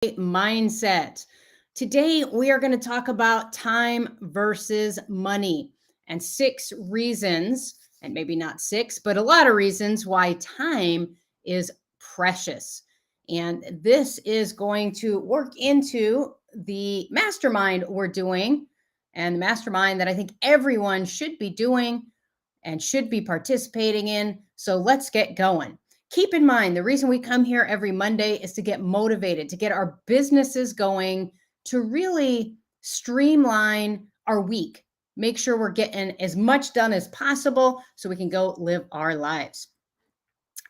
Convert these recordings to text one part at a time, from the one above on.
Mindset. Today, we are going to talk about time versus money and 6 reasons, and maybe not six, but a lot of reasons why time is precious. And this is going to work into the mastermind we're doing, and the mastermind that I think everyone should be doing and should be participating in. So let's get going. Keep in mind, the reason we come here every Monday is to get motivated, to get our businesses going, to really streamline our week, make sure we're getting as much done as possible so we can go live our lives.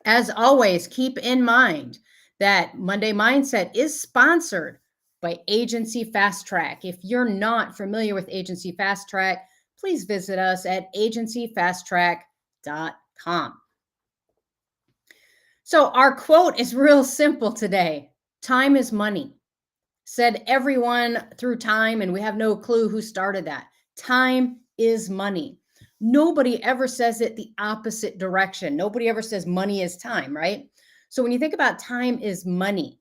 As always, keep in mind that Monday Mindset is sponsored by Agency Fast Track. If you're not familiar with Agency Fast Track, please visit us at agencyfasttrack.com. So, our quote is real simple today: time is money. Said everyone through time, and we have no clue who started that. Time is money. Nobody ever says it the opposite direction. Nobody ever says money is time, right? So, when you think about time is money,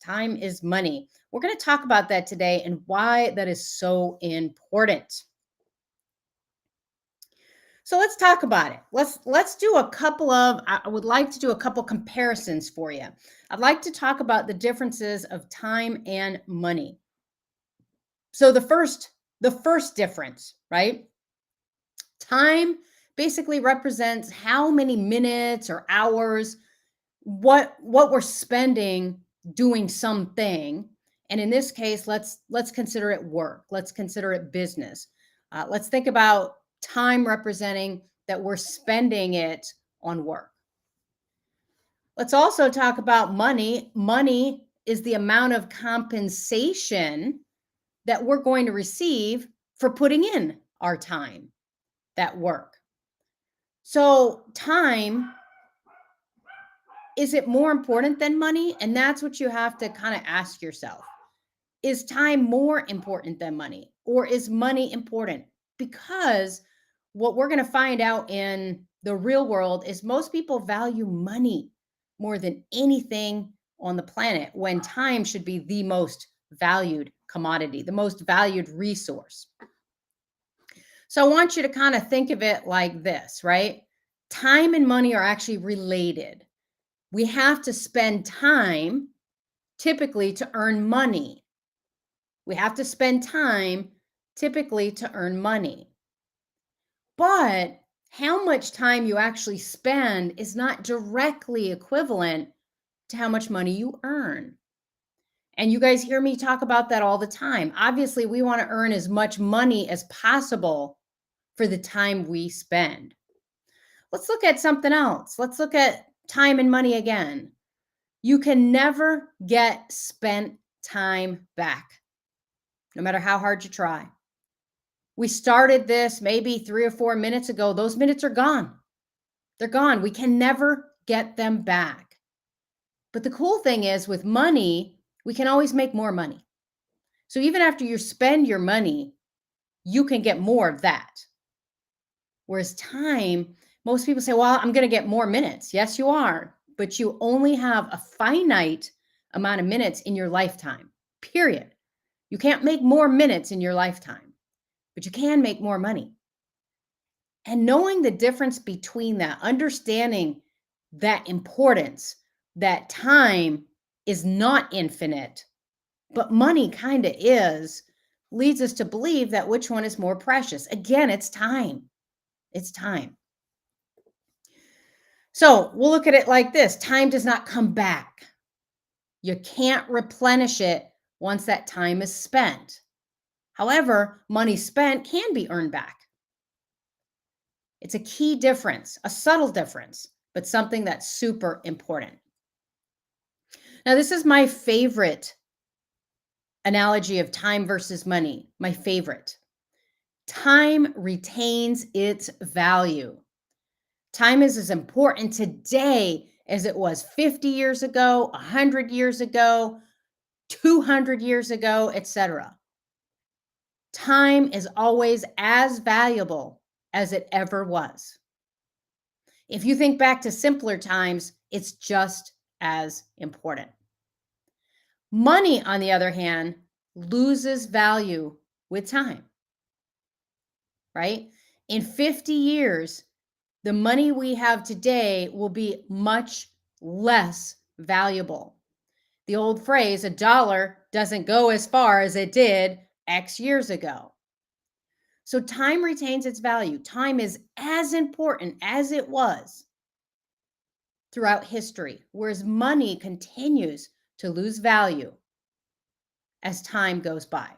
we're going to talk about that today and why that is so important. So let's talk about it. Let's do a couple of I would like to do a couple comparisons for you. I'd like to talk about the differences of time and money. So the first difference, right? Time basically represents how many minutes or hours what we're spending doing something. And in this case, let's consider it work. Let's consider it business. Let's think about time representing that we're spending it on work. Let's also talk about money. Money is the amount of compensation that we're going to receive for putting in our time, that work. So, time, is it more important than money? And that's what you have to kind of ask yourself. Is time more important than money, or is money important? Because what we're going to find out in the real world is most people value money more than anything on the planet, when time should be the most valued commodity, the most valued resource. So I want you to kind of think of it like this, right? Time and money are actually related. We have to spend time typically to earn money. We have to spend time typically to earn money. But how much time you actually spend is not directly equivalent to how much money you earn. And you guys hear me talk about that all the time. Obviously, we want to earn as much money as possible for the time we spend. Let's look at something else. Let's look at time and money again. You can never get spent time back, no matter how hard you try. We started this maybe 3 or 4 minutes ago. Those minutes are gone. They're gone. We can never get them back. But the cool thing is, with money, we can always make more money. So even after you spend your money, you can get more of that. Whereas time, most people say, well, I'm going to get more minutes. Yes, you are. But you only have a finite amount of minutes in your lifetime, period. You can't make more minutes in your lifetime, but you can make more money. And knowing the difference between that, understanding that importance, that time is not infinite, but money kind of is, leads us to believe that which one is more precious. Again, it's time. It's time. So we'll look at it like this: time does not come back. You can't replenish it once that time is spent. However, money spent can be earned back. It's a key difference, a subtle difference, but something that's super important. Now, this is my favorite analogy of time versus money. My favorite. Time retains its value. Time is as important today as it was 50 years ago, 100 years ago, 200 years ago, etc. Time is always as valuable as it ever was. If you think back to simpler times, it's just as important. Money, on the other hand, loses value with time, right? In 50 years, the money we have today will be much less valuable. The old phrase, a dollar doesn't go as far as it did X years ago. So time retains its value. Time is as important as it was throughout history, whereas money continues to lose value as time goes by.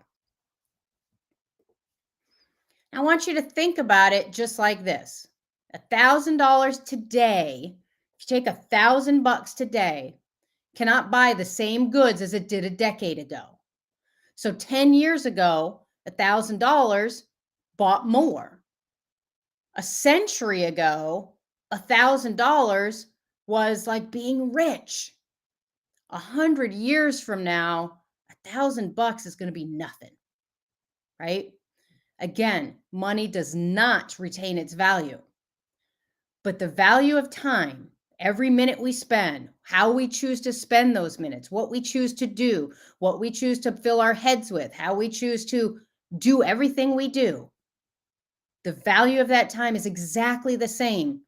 I want you to think about it just like this. $1,000 today, if you take $1,000 today, cannot buy the same goods as it did a decade ago. So 10 years ago, $1,000 bought more. A century ago, $1,000 was like being rich. 100 years from now, $1,000 is going to be nothing, right? Again, money does not retain its value, but the value of time, every minute we spend, how we choose to spend those minutes, what we choose to do, what we choose to fill our heads with, how we choose to do everything we do, the value of that time is exactly the same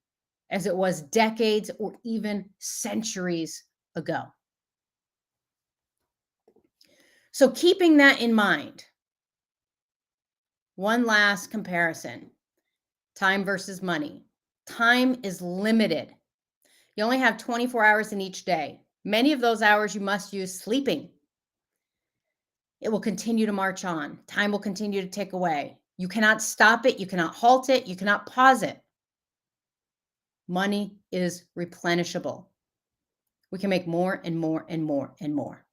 as it was decades or even centuries ago. So, keeping that in mind, one last comparison: time versus money. Time is limited. You only have 24 hours in each day. Many of those hours you must use sleeping. It will continue to march on. Time will continue to tick away. You cannot stop it. You cannot halt it. You cannot pause it. Money is replenishable. We can make more and more and more and more.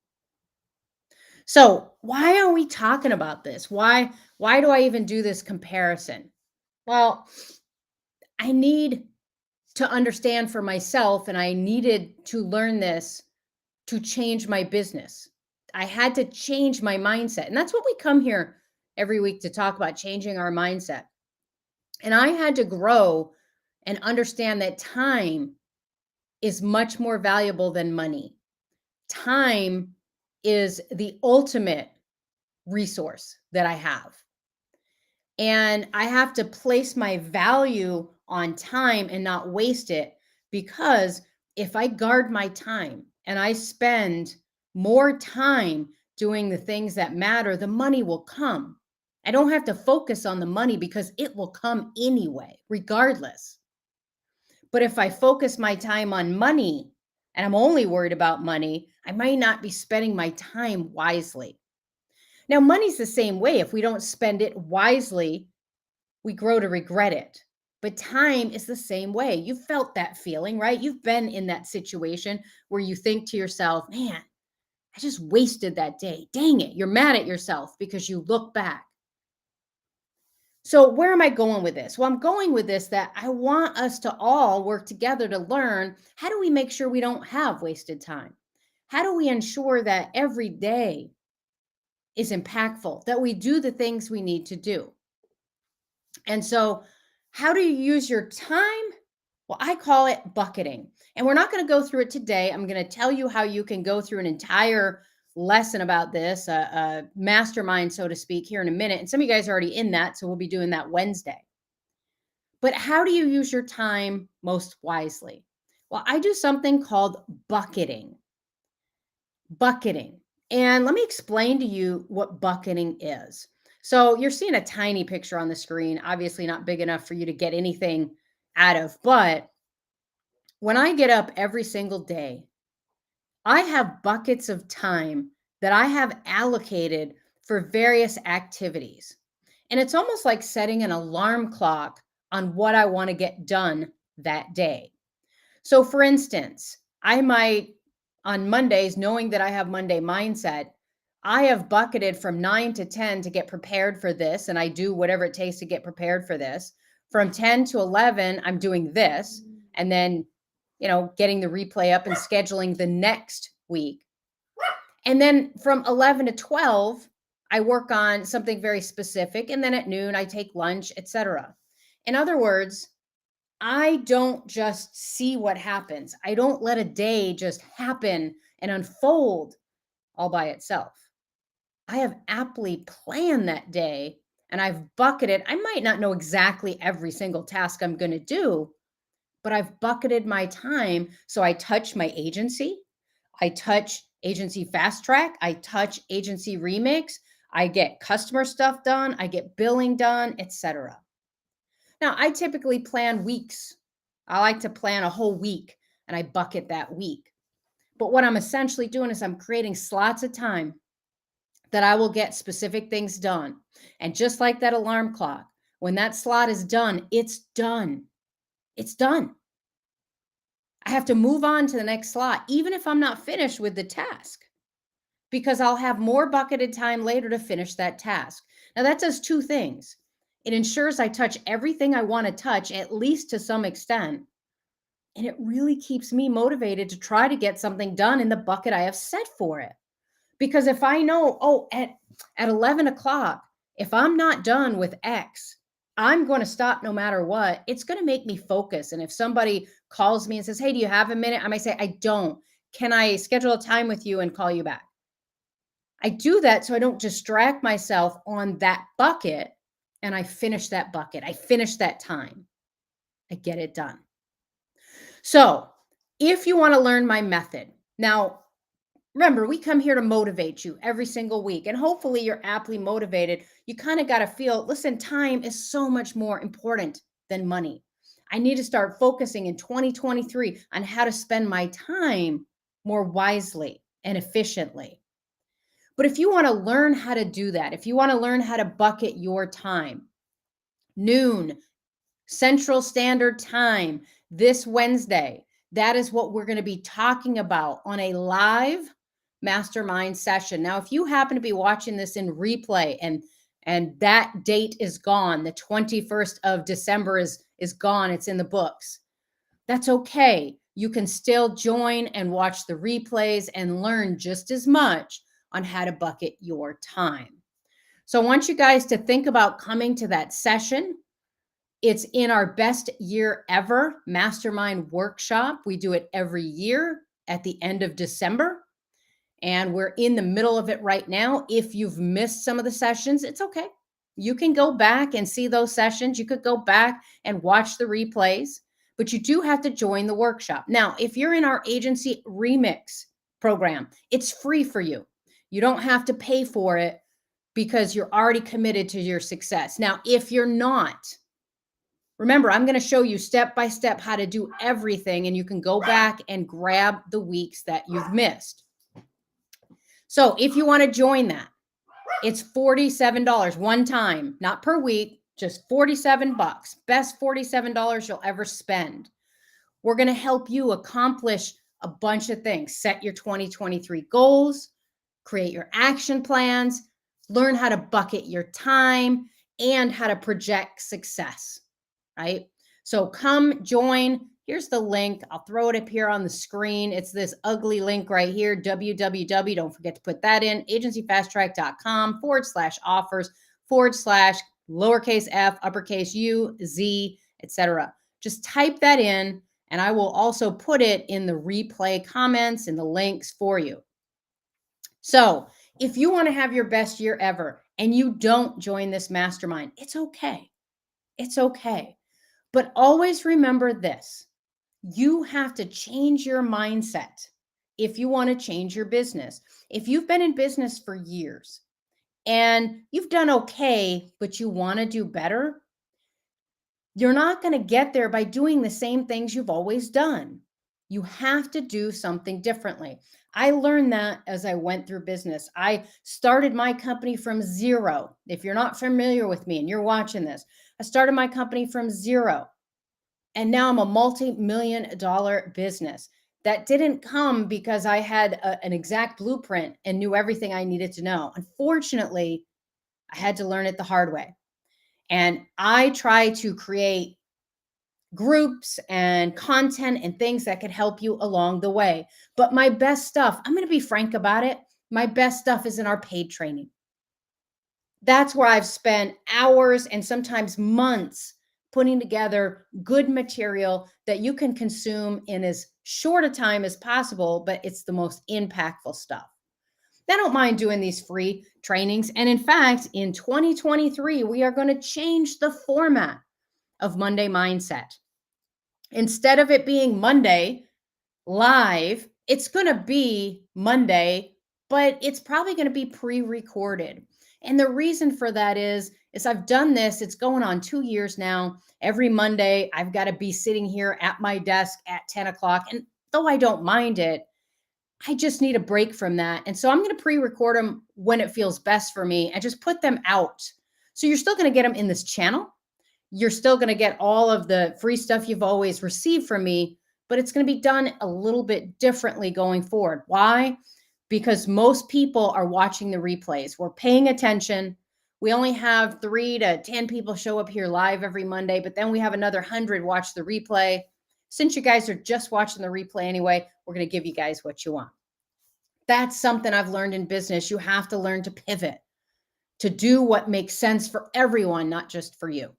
So, why are we talking about this? Why do I even do this comparison? Well, I need to understand for myself, and I needed to learn this to change my business. I had to change my mindset. And that's what we come here every week to talk about: changing our mindset. And I had to grow and understand that time is much more valuable than money. Time is the ultimate resource that I have. And I have to place my value on time and not waste it, because if I guard my time and I spend more time doing the things that matter, the money will come. I don't have to focus on the money because it will come anyway, regardless. But if I focus my time on money and I'm only worried about money, I might not be spending my time wisely. Now, money's the same way. If we don't spend it wisely, we grow to regret it. But time is the same way. You felt that feeling, right? You've been in that situation where you think to yourself, man, I just wasted that day. Dang it. You're mad at yourself because you look back. So, where am I going with this? Well, I'm going with this that I want us to all work together to learn, how do we make sure we don't have wasted time? How do we ensure that every day is impactful, that we do the things we need to do? And so, how do you use your time? Well, I call it bucketing. And we're not going to go through it today. I'm going to tell you how you can go through an entire lesson about this, a mastermind, so to speak, here in a minute. And some of you guys are already in that, so we'll be doing that Wednesday. But how do you use your time most wisely? Well, I do something called bucketing. Bucketing. And let me explain to you what bucketing is. So you're seeing a tiny picture on the screen, obviously not big enough for you to get anything out of. But when I get up every single day, I have buckets of time that I have allocated for various activities. And it's almost like setting an alarm clock on what I want to get done that day. So, for instance, I might, on Mondays, knowing that I have Monday mindset, I have bucketed from 9 to 10 to get prepared for this. And I do whatever it takes to get prepared for this. From 10 to 11, I'm doing this. And then, getting the replay up and scheduling the next week. And then from 11 to 12, I work on something very specific. And then at noon, I take lunch, etc. In other words, I don't just see what happens. I don't let a day just happen and unfold. all by itself. I have aptly planned that day and I've bucketed. I might not know exactly every single task I'm going to do, but I've bucketed my time. So I touch my agency, I touch agency fast track, I touch agency remix, I get customer stuff done, I get billing done, etc. Now, I typically plan weeks. I like to plan a whole week and I bucket that week. But what I'm essentially doing is I'm creating slots of time that I will get specific things done. And just like that alarm clock, when that slot is done, it's done. It's done. I have to move on to the next slot, even if I'm not finished with the task, because I'll have more bucketed time later to finish that task. Now, that does two things. It ensures I touch everything I want to touch, at least to some extent. And it really keeps me motivated to try to get something done in the bucket I have set for it. Because if I know, oh, at 11 o'clock, if I'm not done with X, I'm going to stop no matter what. It's going to make me focus. And if somebody calls me and says, hey, do you have a minute? I might say, I don't. Can I schedule a time with you and call you back? I do that so I don't distract myself on that bucket and I finish that bucket. I finish that time. I get it done. So if you want to learn my method, now remember, we come here to motivate you every single week, and hopefully you're aptly motivated. You kind of got to feel, listen, time is so much more important than money. I need to start focusing in 2023 on how to spend my time more wisely and efficiently. But if you want to learn how to do that, if you want to learn how to bucket your time, noon, Central Standard Time this Wednesday. That is what we're going to be talking about on a live mastermind session. Now, if you happen to be watching this in replay and that date is gone, the 21st of December is gone, it's in the books. That's okay. You can still join and watch the replays and learn just as much on how to bucket your time. So I want you guys to think about coming to that session. It's in our best year ever mastermind workshop. We do it every year at the end of December, and we're in the middle of it right now. If you've missed some of the sessions, it's okay. You can go back and see those sessions. You could go back and watch the replays, but you do have to join the workshop. Now, if you're in our agency remix program, it's free for you. You don't have to pay for it because you're already committed to your success. Now, if you're not, remember, I'm going to show you step by step how to do everything, and you can go back and grab the weeks that you've missed. So if you want to join that, it's $47 one time, not per week, just 47 bucks. Best $47 you'll ever spend. We're going to help you accomplish a bunch of things. Set your 2023 goals, create your action plans, learn how to bucket your time, and how to project success. Right? So come join. Here's the link. I'll throw it up here on the screen. It's this ugly link right here, www. Don't forget to put that in, agencyfasttrack.com/offers/lowercase f, uppercase U, Z, etc. Just type that in, and I will also put it in the replay comments and the links for you. So if you want to have your best year ever and you don't join this mastermind, it's okay. It's okay. But always remember this, you have to change your mindset if you want to change your business. If you've been in business for years and you've done okay, but you want to do better, you're not going to get there by doing the same things you've always done. You have to do something differently. I learned that as I went through business. I started my company from zero. If you're not familiar with me and you're watching this, I started my company from zero. And now I'm a multi-million-dollar business. That didn't come because I had an exact blueprint and knew everything I needed to know. Unfortunately, I had to learn it the hard way. And I try to create groups and content and things that could help you along the way. But my best stuff, I'm going to be frank about it, my best stuff is in our paid training. That's where I've spent hours and sometimes months putting together good material that you can consume in as short a time as possible, but it's the most impactful stuff. They don't mind doing these free trainings. And in fact, in 2023, we are going to change the format of Monday Mindset. Instead of it being Monday live, it's going to be Monday, but it's probably going to be pre-recorded. And the reason for that is I've done this, it's going on 2 years now. Every Monday, I've got to be sitting here at my desk at 10 o'clock. And though I don't mind it, I just need a break from that. And so I'm going to pre-record them when it feels best for me and just put them out. So you're still going to get them in this channel. You're still going to get all of the free stuff you've always received from me, but it's going to be done a little bit differently going forward. Why? Because most people are watching the replays. We're paying attention. We only have 3 to 10 people show up here live every Monday, but then we have another 100 watch the replay. Since you guys are just watching the replay anyway, we're going to give you guys what you want. That's something I've learned in business. You have to learn to pivot, to do what makes sense for everyone, not just for you.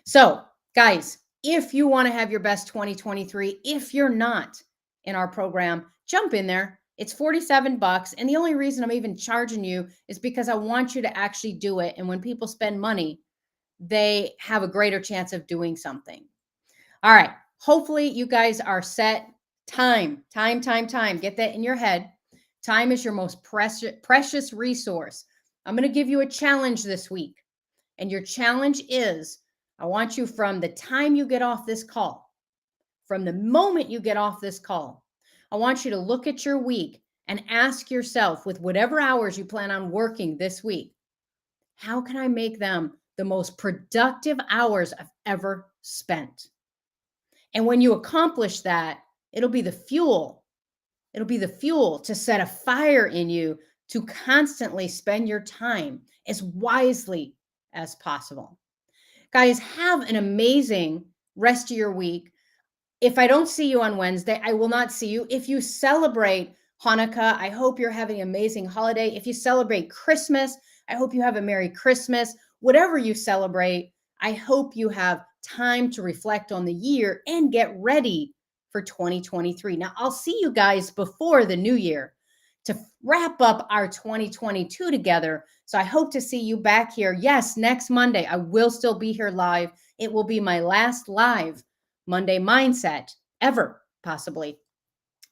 So, guys, if you want to have your best 2023, if you're not in our program, jump in there. It's $47. And the only reason I'm even charging you is because I want you to actually do it. And when people spend money, they have a greater chance of doing something. All right. Hopefully, you guys are set. Time. Get that in your head. Time is your most precious resource. I'm going to give you a challenge this week. And your challenge is I want you from the time you get off this call, from the moment you get off this call, I want you to look at your week and ask yourself, with whatever hours you plan on working this week, how can I make them the most productive hours I've ever spent? And when you accomplish that, it'll be the fuel. It'll be the fuel to set a fire in you to constantly spend your time as wisely as possible. Guys, have an amazing rest of your week. If I don't see you on Wednesday, I will not see you. If you celebrate Hanukkah, I hope you're having an amazing holiday. If you celebrate Christmas, I hope you have a Merry Christmas. Whatever you celebrate, I hope you have time to reflect on the year and get ready for 2023. Now, I'll see you guys before the new year to wrap up our 2022 together. So I hope to see you back here. Yes, next Monday, I will still be here live. It will be my last live Monday Mindset ever, possibly,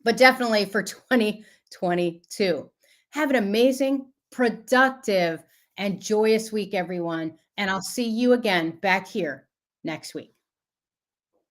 but definitely for 2022. Have an amazing, productive, and joyous week, everyone. And I'll see you again back here next week.